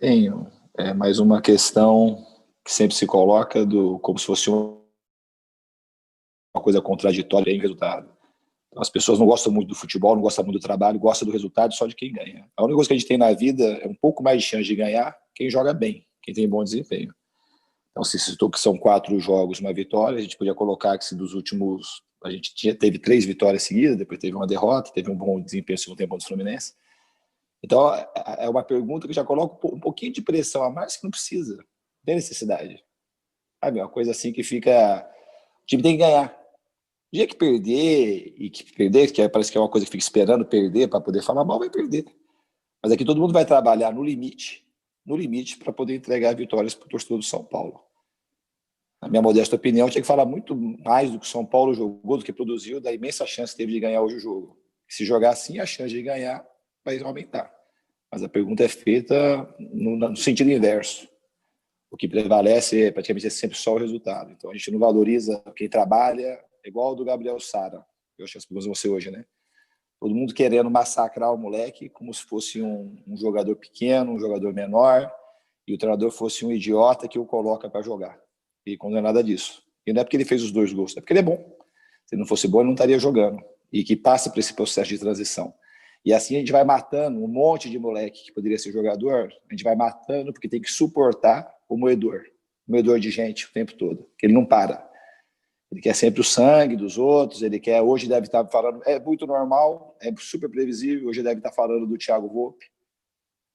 desempenho é mais uma questão que sempre se coloca como se fosse uma coisa contraditória em resultado. Então, as pessoas não gostam muito do futebol, não gostam muito do trabalho, gostam do resultado só de quem ganha. A única coisa que a gente tem na vida é um pouco mais de chance de ganhar quem joga bem, quem tem bom desempenho. Então, se citou que são 4 jogos, uma vitória, a gente podia colocar que se dos últimos... A gente teve 3 vitórias seguidas, depois teve uma derrota, teve um bom desempenho no segundo tempo do Fluminense. Então, é uma pergunta que já coloca um pouquinho de pressão a mais que não precisa. Não tem necessidade. Sabe? Uma coisa assim que fica... O time tem que ganhar. O dia que perder, que parece que é uma coisa que fica esperando perder para poder falar mal, vai perder. Mas aqui todo mundo vai trabalhar no limite para poder entregar vitórias para o torcedor do São Paulo. Na minha modesta opinião, tinha que falar muito mais do que o São Paulo jogou, do que produziu, da imensa chance que teve de ganhar hoje o jogo. Se jogar assim, a chance de ganhar vai aumentar. Mas a pergunta é feita no sentido inverso. O que prevalece é praticamente sempre só o resultado. Então a gente não valoriza quem trabalha, igual o do Gabriel Sara. Eu acho que as perguntas vão ser hoje, né? Todo mundo querendo massacrar o moleque como se fosse um jogador pequeno, um jogador menor, e o treinador fosse um idiota que o coloca para jogar. E quando não é nada disso. E não é porque ele fez os 2 gols, é porque ele é bom. Se ele não fosse bom, ele não estaria jogando. E que passa por esse processo de transição. E assim a gente vai matando um monte de moleque que poderia ser jogador, a gente vai matando porque tem que suportar o moedor de gente o tempo todo, que ele não para. Ele quer sempre o sangue dos outros, hoje deve estar falando, é muito normal, é super previsível, hoje deve estar falando do Thiago Volpe,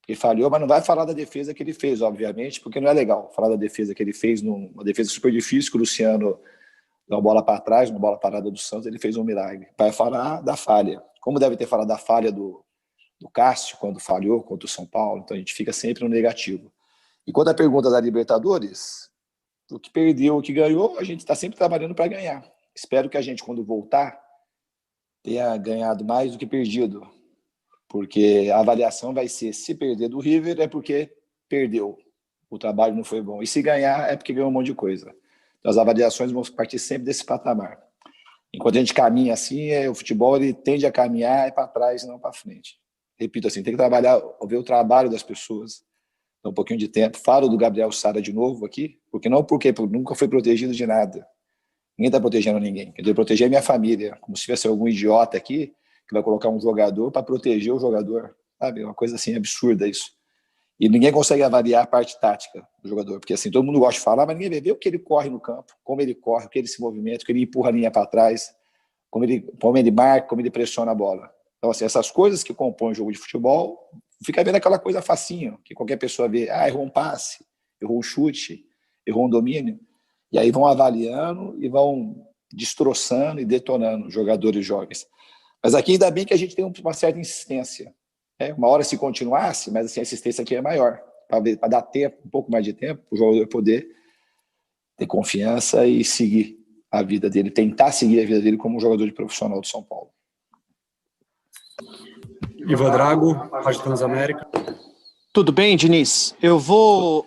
que falhou, mas não vai falar da defesa que ele fez, obviamente, porque não é legal falar da defesa que ele fez, uma defesa super difícil, que o Luciano deu uma bola para trás, uma bola parada do Santos, ele fez um milagre. Vai falar da falha, como deve ter falado da falha do Cássio, quando falhou contra o São Paulo, então a gente fica sempre no negativo. E quando a pergunta da Libertadores, o que perdeu, o que ganhou, a gente está sempre trabalhando para ganhar. Espero que a gente, quando voltar, tenha ganhado mais do que perdido, porque a avaliação vai ser, se perder do River é porque perdeu, o trabalho não foi bom, e se ganhar é porque ganhou um monte de coisa. Então as avaliações vão partir sempre desse patamar. Enquanto a gente caminha assim, o futebol ele tende a caminhar para trás e não para frente. Repito assim, tem que trabalhar, ver o trabalho das pessoas, um pouquinho de tempo. Falo do Gabriel Sara de novo aqui, porque nunca foi protegido de nada. Ninguém está protegendo ninguém. Quer dizer, proteger a minha família, como se tivesse algum idiota aqui que vai colocar um jogador para proteger o jogador. Sabe? Uma coisa assim absurda isso. E ninguém consegue avaliar a parte tática do jogador, porque assim, todo mundo gosta de falar, mas ninguém vê o que ele corre no campo, como ele corre, o que ele se movimenta, o que ele empurra a linha para trás, como ele marca, como ele pressiona a bola. Então, assim, essas coisas que compõem o jogo de futebol, fica vendo aquela coisa facinho, que qualquer pessoa vê, errou um passe, errou um chute, errou um domínio, e aí vão avaliando e vão destroçando e detonando jogadores jovens. Mas aqui ainda bem que a gente tem uma certa insistência. Uma hora se continuasse, mas assim, a insistência aqui é maior, para dar tempo, um pouco mais de tempo, para o jogador poder ter confiança e seguir a vida dele, tentar seguir a vida dele como um jogador de profissional do São Paulo. Ivan Drago, Rádio Transamérica. Tudo bem, Diniz? Eu vou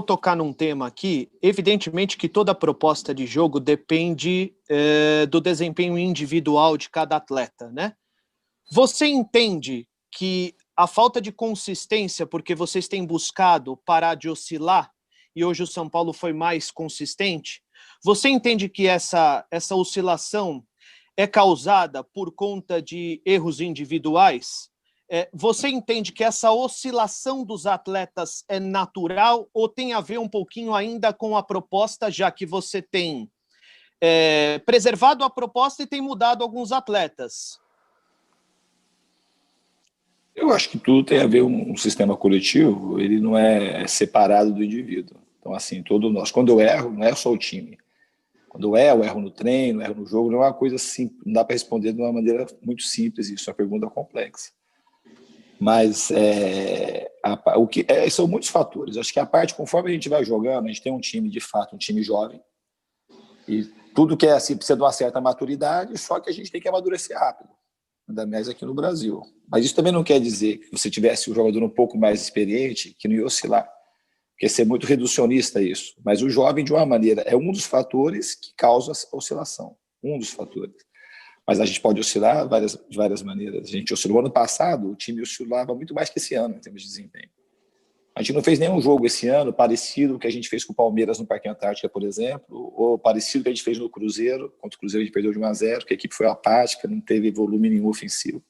tocar num tema aqui. Evidentemente que toda proposta de jogo depende do desempenho individual de cada atleta, né? Você entende que a falta de consistência, porque vocês têm buscado parar de oscilar, e hoje o São Paulo foi mais consistente, você entende que essa oscilação é causada por conta de erros individuais? Você entende que essa oscilação dos atletas é natural ou tem a ver um pouquinho ainda com a proposta, já que você tem preservado a proposta e tem mudado alguns atletas? Eu acho que tudo tem a ver um sistema coletivo, ele não é separado do indivíduo. Então, assim, quando eu erro, não é só o time. Quando eu erro no treino, erro no jogo, não é uma coisa simples, não dá para responder de uma maneira muito simples, isso é uma pergunta complexa. Mas são muitos fatores. Acho que a parte, conforme a gente vai jogando, a gente tem um time, de fato, um time jovem, e tudo que é assim precisa de uma certa maturidade, só que a gente tem que amadurecer rápido, ainda mais aqui no Brasil. Mas isso também não quer dizer que você tivesse um jogador um pouco mais experiente, que não ia oscilar, porque ser muito reducionista isso. Mas o jovem, de uma maneira, é um dos fatores que causa a oscilação, um dos fatores. Mas a gente pode oscilar de várias maneiras. A gente oscilou ano passado, o time oscilava muito mais que esse ano, em termos de desempenho. A gente não fez nenhum jogo esse ano parecido com o que a gente fez com o Palmeiras no Parque Antártica, por exemplo, ou parecido com o que a gente fez no Cruzeiro. Contra o Cruzeiro a gente perdeu de 1-0, que a equipe foi apática, não teve volume nenhum ofensivo.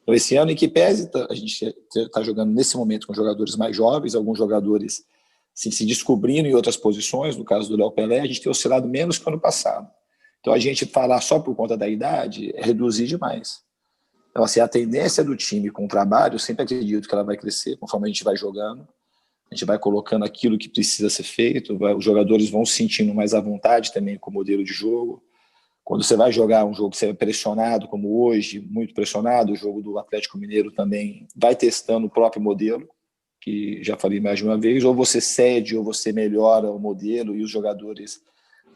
Então, esse ano, em que pese, a gente está jogando nesse momento com jogadores mais jovens, alguns jogadores assim, se descobrindo em outras posições, no caso do Léo Pelé, a gente tem oscilado menos que o ano passado. Então, a gente falar só por conta da idade é reduzir demais. Então, assim, a tendência do time com o trabalho, eu sempre acredito que ela vai crescer conforme a gente vai jogando, a gente vai colocando aquilo que precisa ser feito, os jogadores vão se sentindo mais à vontade também com o modelo de jogo. Quando você vai jogar um jogo que você é pressionado, como hoje, muito pressionado, o jogo do Atlético Mineiro também vai testando o próprio modelo, que já falei mais de uma vez, ou você cede ou você melhora o modelo e os jogadores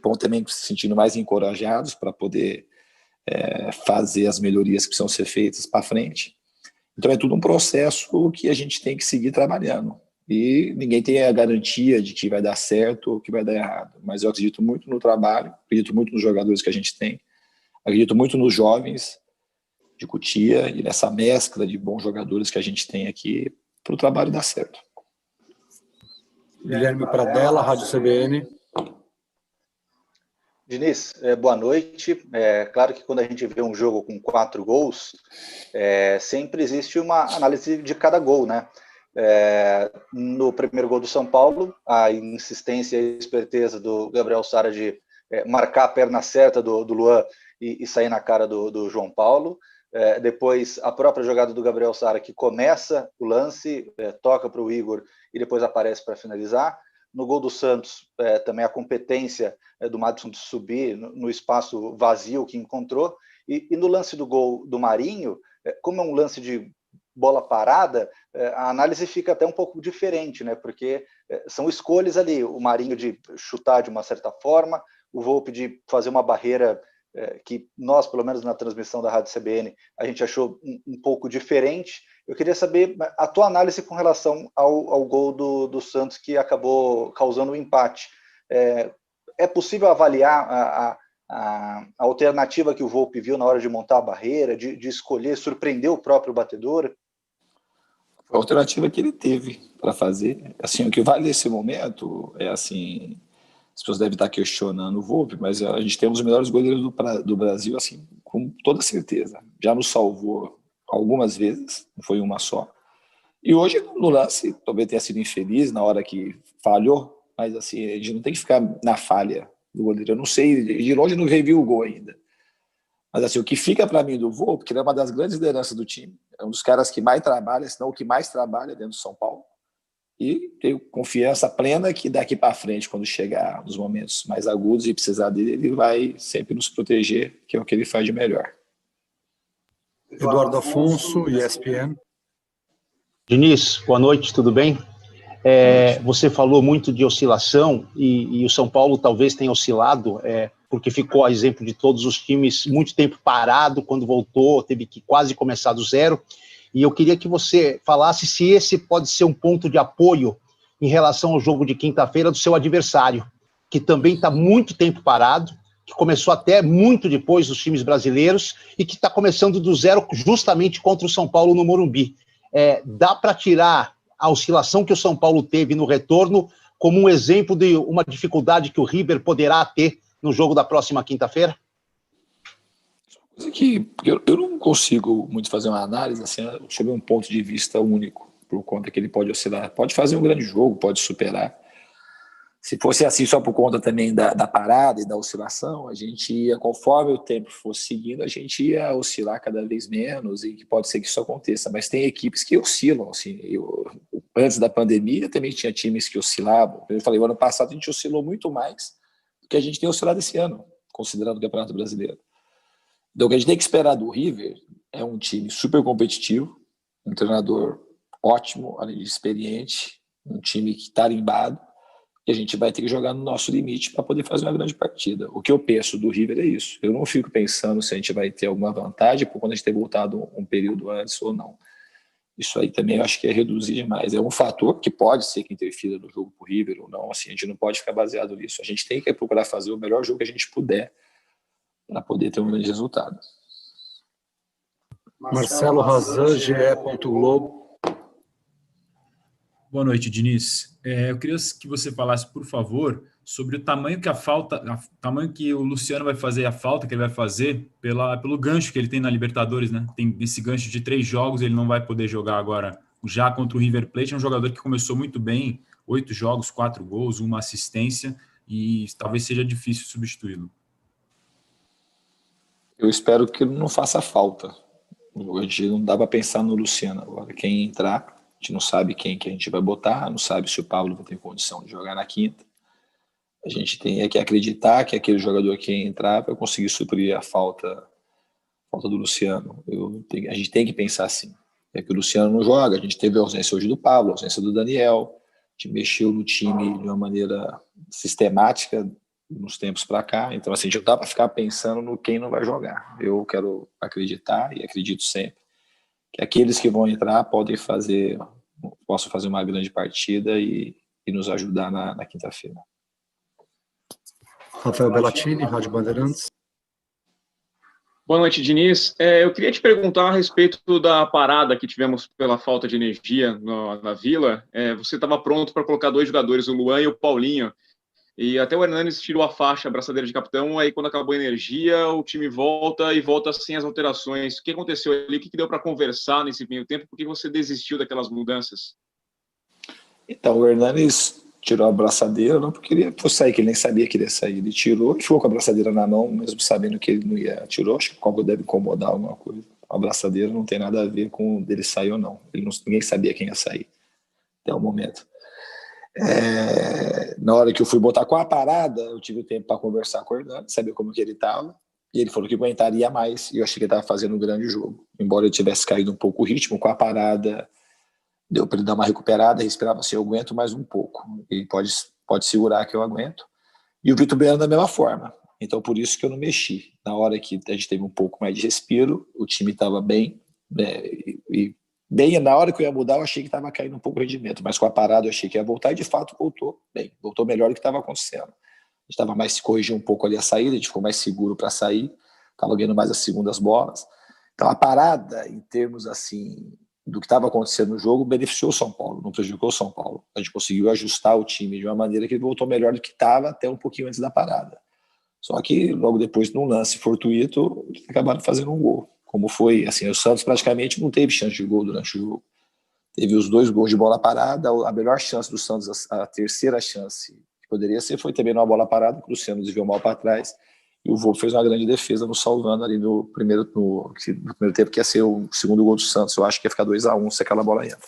vão também se sentindo mais encorajados para poder fazer as melhorias que precisam ser feitas para frente. Então é tudo um processo que a gente tem que seguir trabalhando. E ninguém tem a garantia de que vai dar certo ou que vai dar errado. Mas eu acredito muito no trabalho, acredito muito nos jogadores que a gente tem, acredito muito nos jovens de Cotia e nessa mescla de bons jogadores que a gente tem aqui para o trabalho dar certo. Guilherme Pradella, Rádio CBN. Diniz, boa noite. Claro que quando a gente vê um jogo com 4 gols, sempre existe uma análise de cada gol, né? No primeiro gol do São Paulo, a insistência e a esperteza do Gabriel Sara de marcar a perna certa do Luan e sair na cara do João Paulo. Depois, a própria jogada do Gabriel Sara, que começa o lance, toca para o Igor e depois aparece para finalizar. No gol do Santos, também a competência do Madison de subir no espaço vazio que encontrou. E no lance do gol do Marinho, como é um lance de bola parada, a análise fica até um pouco diferente, né? Porque são escolhas ali, o Marinho de chutar de uma certa forma, o Volpi de fazer uma barreira que nós, pelo menos na transmissão da Rádio CBN, a gente achou um pouco diferente. Eu queria saber a tua análise com relação ao gol do Santos, que acabou causando um empate. É possível avaliar a alternativa que o Volpi viu na hora de montar a barreira, de escolher, surpreender o próprio batedor? A alternativa que ele teve para fazer. Assim, o que vale nesse momento é assim, as pessoas devem estar questionando o Volpi, mas a gente tem um dos melhores goleiros do Brasil, assim, com toda certeza. Já nos salvou algumas vezes, não foi uma só. E hoje, no lance, talvez tenha sido infeliz na hora que falhou, mas assim, a gente não tem que ficar na falha do goleiro. Eu não sei, de longe não revi o gol ainda. Mas assim, o que fica para mim do Volpi, porque ele é uma das grandes lideranças do time, é um dos caras que mais trabalha, se não o que mais trabalha dentro do São Paulo. E tenho confiança plena que daqui para frente, quando chegar nos momentos mais agudos e precisar dele, ele vai sempre nos proteger, que é o que ele faz de melhor. Eduardo Afonso, ESPN. Diniz, boa noite, tudo bem? Você falou muito de oscilação e o São Paulo talvez tenha oscilado, porque ficou a exemplo de todos os times muito tempo parado, quando voltou teve que quase começar do zero. E eu queria que você falasse se esse pode ser um ponto de apoio em relação ao jogo de quinta-feira do seu adversário, que também está muito tempo parado, que começou até muito depois dos times brasileiros e que está começando do zero justamente contra o São Paulo no Morumbi. Dá para tirar a oscilação que o São Paulo teve no retorno como um exemplo de uma dificuldade que o River poderá ter no jogo da próxima quinta-feira? Que eu não consigo muito fazer uma análise assim, sobre um ponto de vista único, por conta que ele pode oscilar. Pode fazer um grande jogo, pode superar. Se fosse assim só por conta também da parada e da oscilação, a gente ia, conforme o tempo fosse seguindo, a gente ia oscilar cada vez menos e que pode ser que isso aconteça. Mas tem equipes que oscilam. Assim, antes da pandemia também tinha times que oscilavam. Eu falei, o ano passado a gente oscilou muito mais do que a gente tem oscilado esse ano, considerando o Campeonato Brasileiro. Então, o que a gente tem que esperar do River é um time super competitivo, um treinador ótimo, além de experiente, um time que está tarimbado, e a gente vai ter que jogar no nosso limite para poder fazer uma grande partida. O que eu penso do River é isso. Eu não fico pensando se a gente vai ter alguma vantagem por quando a gente ter voltado um período antes ou não. Isso aí também eu acho que é reduzir demais. É um fator que pode ser que interfira no jogo para o River ou não. Assim, a gente não pode ficar baseado nisso. A gente tem que procurar fazer o melhor jogo que a gente puder para poder ter um grande resultado. Marcelo Razan, GE. Globo. Boa noite, Diniz. Eu queria que você falasse, por favor, sobre o tamanho que tamanho que o Luciano vai fazer, a falta que ele vai fazer pelo gancho que ele tem na Libertadores, né? Tem esse gancho de 3 jogos, ele não vai poder jogar agora já contra o River Plate. É um jogador que começou muito bem, 8 jogos, 4 gols, 1 assistência, e talvez seja difícil substituí-lo. Eu espero que ele não faça falta. Hoje não dá para pensar no Luciano agora. Quem entrar, a gente não sabe quem que a gente vai botar, não sabe se o Pablo vai ter condição de jogar na quinta. A gente tem que acreditar que aquele jogador que entrar vai conseguir suprir a falta do Luciano. A gente tem que pensar assim. É que o Luciano não joga, a gente teve a ausência hoje do Pablo, a ausência do Daniel, a gente mexeu no time de uma maneira sistemática nos tempos para cá, então assim, a gente não dá para ficar pensando no quem não vai jogar. Eu quero acreditar, e acredito sempre, que aqueles que vão entrar possam fazer uma grande partida e nos ajudar na quinta-feira. Rafael Bellatini, Rádio Bandeirantes. Boa noite, Diniz. Eu queria te perguntar a respeito da parada que tivemos pela falta de energia na Vila. Você estava pronto para colocar 2 jogadores, o Luan e o Paulinho, e até o Hernanes tirou a faixa, a braçadeira de capitão, aí quando acabou a energia, o time volta sem as alterações. O que aconteceu ali? O que deu para conversar nesse meio tempo? Por que você desistiu daquelas mudanças? Então, o Hernanes tirou a braçadeira, não porque ele fosse sair, que ele nem sabia que ele ia sair. Ele tirou e ficou com a braçadeira na mão, mesmo sabendo que ele não ia. Tirou, acho que o algo deve incomodar alguma coisa. A braçadeira não tem nada a ver com dele sair ou não. Ninguém sabia quem ia sair até o momento. Na hora que eu fui botar com a parada, eu tive o tempo para conversar com o Hernani, saber como que ele estava, e ele falou que aguentaria mais, e eu achei que ele estava fazendo um grande jogo. Embora ele tivesse caído um pouco o ritmo, com a parada deu para ele dar uma recuperada, respirava assim, eu aguento mais um pouco, e pode segurar que eu aguento. E o Vitor Bueno da mesma forma, então por isso que eu não mexi. Na hora que a gente teve um pouco mais de respiro, o time estava bem, bem, na hora que eu ia mudar, eu achei que estava caindo um pouco o rendimento, mas com a parada eu achei que ia voltar, e de fato voltou bem, voltou melhor do que estava acontecendo. A gente estava mais se corrigindo um pouco ali a saída, a gente ficou mais seguro para sair, estava ganhando mais as segundas bolas. Então a parada, em termos assim, do que estava acontecendo no jogo, beneficiou o São Paulo, não prejudicou o São Paulo. A gente conseguiu ajustar o time de uma maneira que ele voltou melhor do que estava até um pouquinho antes da parada. Só que logo depois, num lance fortuito, acabaram fazendo um gol. Como foi, assim, o Santos praticamente não teve chance de gol durante o jogo. Teve os 2 gols de bola parada, a melhor chance do Santos, a terceira chance que poderia ser, foi também numa bola parada, que o Luciano desviou mal para trás, e o Vô fez uma grande defesa nos salvando ali no primeiro tempo, que ia ser o segundo gol do Santos. Eu acho que ia ficar 2-1 se aquela bola entra.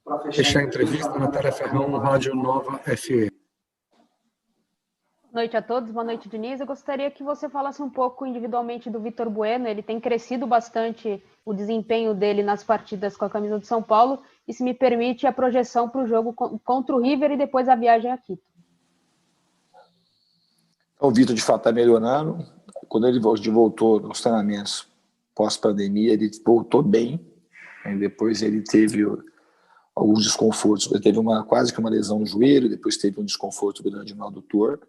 Para fechar a entrevista, Natália Ferrão, Rádio Nova FM. Boa noite a todos, boa noite, Diniz. Eu gostaria que você falasse um pouco individualmente do Vitor Bueno. Ele tem crescido bastante o desempenho dele nas partidas com a camisa do São Paulo, e se me permite a projeção para o jogo contra o River e depois a viagem a Quito. O Vitor, de fato, está melhorando. Quando ele voltou nos treinamentos pós-pandemia, ele voltou bem. Depois ele teve alguns desconfortos. Ele teve quase que uma lesão no joelho, depois teve um desconforto grande no adutor,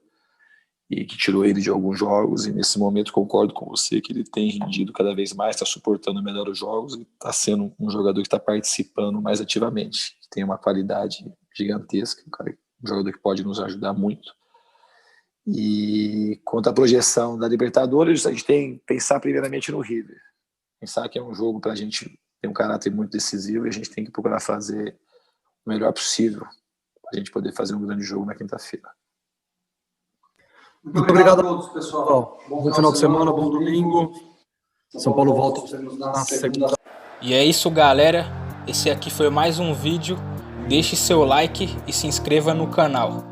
e que tirou ele de alguns jogos. E nesse momento concordo com você que ele tem rendido cada vez mais, está suportando melhor os jogos e está sendo um jogador que está participando mais ativamente. Tem uma qualidade gigantesca, um jogador que pode nos ajudar muito. E quanto à projeção da Libertadores, a gente tem que pensar primeiramente no River. Pensar que é um jogo para a gente ter um caráter muito decisivo, e a gente tem que procurar fazer o melhor possível para a gente poder fazer um grande jogo na quinta-feira. Muito obrigado a todos, pessoal. Bom final de semana, bom domingo. São Paulo volta na segunda. E é isso, galera. Esse aqui foi mais um vídeo. Deixe seu like e se inscreva no canal.